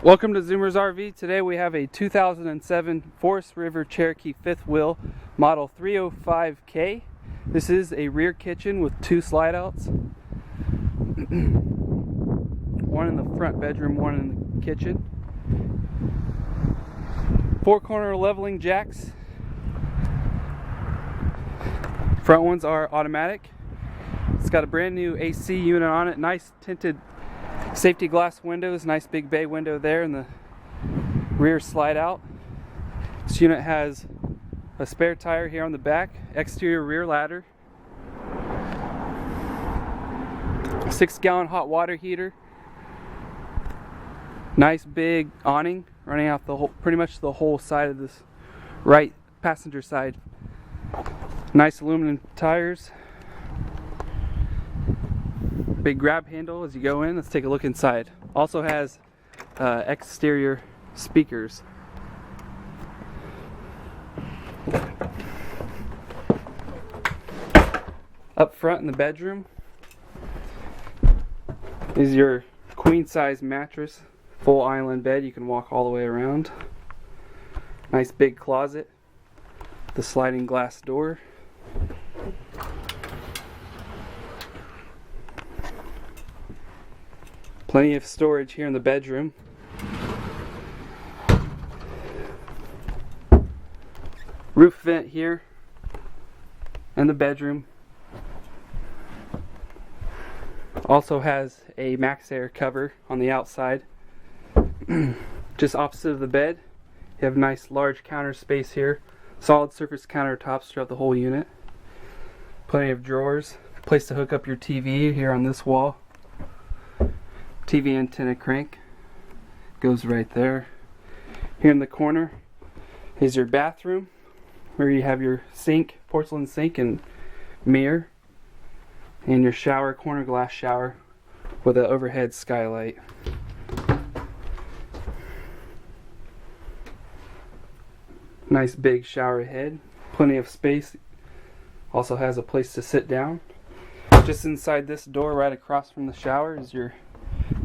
Welcome to Zoomers RV. Today we have a 2007 Forest River Cherokee fifth wheel model 305K. This is a rear kitchen with two slide outs. One in the front bedroom, one in the kitchen. Four corner leveling jacks. Front ones are automatic. It's got a brand new AC unit on it. Nice tinted safety glass windows, nice big bay window there in the rear slide out. This unit has a spare tire here on the back, exterior rear ladder, 6-gallon hot water heater, nice big awning running out the whole, pretty much the whole side of this right passenger side. Nice aluminum tires. Big grab handle as you go in. Let's take a look inside. Also has exterior speakers. Up front in the bedroom is your queen size mattress, full island bed. You can walk all the way around. Nice big closet, the sliding glass door. Plenty of storage here in the bedroom. Roof vent here in the bedroom. Also has a MaxxAir cover on the outside. Just opposite of the bed, you have nice large counter space here. Solid surface countertops throughout the whole unit. Plenty of drawers. Place to hook up your TV here on this wall. TV antenna crank goes right there. Here in the corner is your bathroom, where you have your sink, porcelain sink and mirror, and your shower, corner glass shower with an overhead skylight. Nice big shower head, plenty of space. Also has a place to sit down. Just inside this door, right across from the shower, is your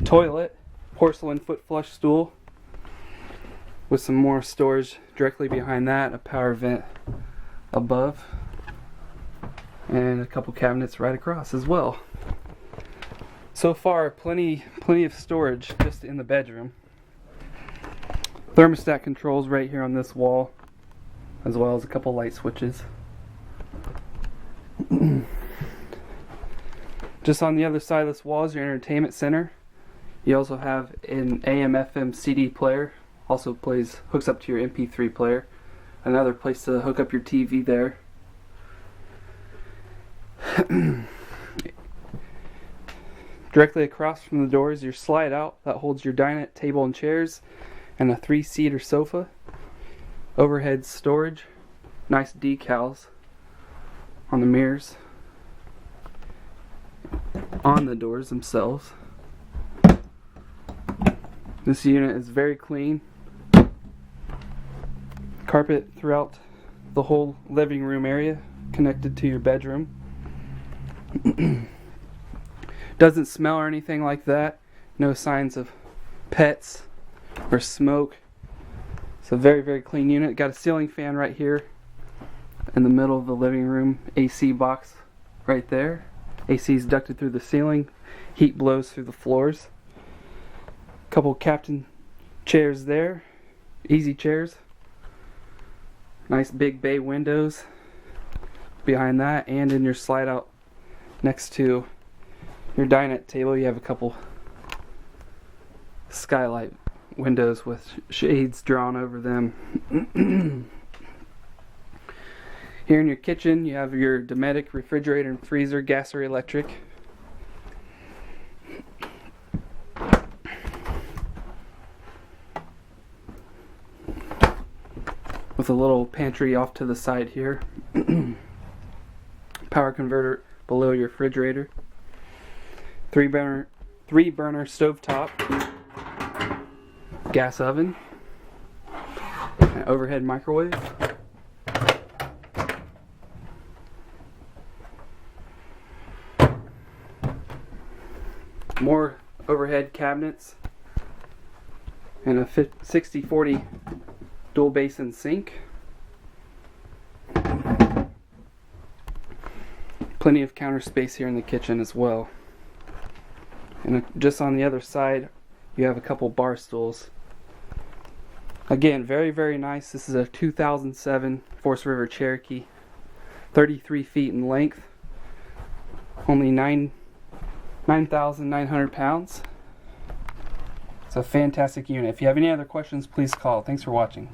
toilet, porcelain foot flush stool with some more storage directly behind that, a power vent above, and a couple cabinets right across as well. So far, plenty of storage just in the bedroom. Thermostat controls right here on this wall, as well as a couple light switches. Just on the other side of this wall is your entertainment center. You also have an AM/FM CD player, also hooks up to your MP3 player. Another place to hook up your TV there. Directly across from the door is your slide out that holds your dinette table and chairs and a 3-seater sofa. Overhead storage, nice decals on the mirrors, on the doors themselves. This unit is very clean. Carpet throughout the whole living room area, connected to your bedroom. Doesn't smell or anything like that. No signs of pets or smoke. It's a very, very clean unit. Got a ceiling fan right here in the middle of the living room. AC box right there. AC is ducted through the ceiling. Heat blows through the floors. Couple captain chairs there, easy chairs. Nice big bay windows behind that, and in your slide out next to your dinette table you have a couple skylight windows with shades drawn over them. Here in your kitchen you have your Dometic refrigerator and freezer, gas or electric. With a little pantry off to the side here. Power converter below your refrigerator. Three burner stovetop. Gas oven. An overhead microwave. More overhead cabinets. and a 60/40 dual basin sink. Plenty of counter space here in the kitchen as well. And just on the other side, you have a couple bar stools. Again, very, very nice. This is a 2007 Forest River Cherokee, 33 feet in length, only 9,900 pounds. It's a fantastic unit. If you have any other questions, please call. Thanks for watching.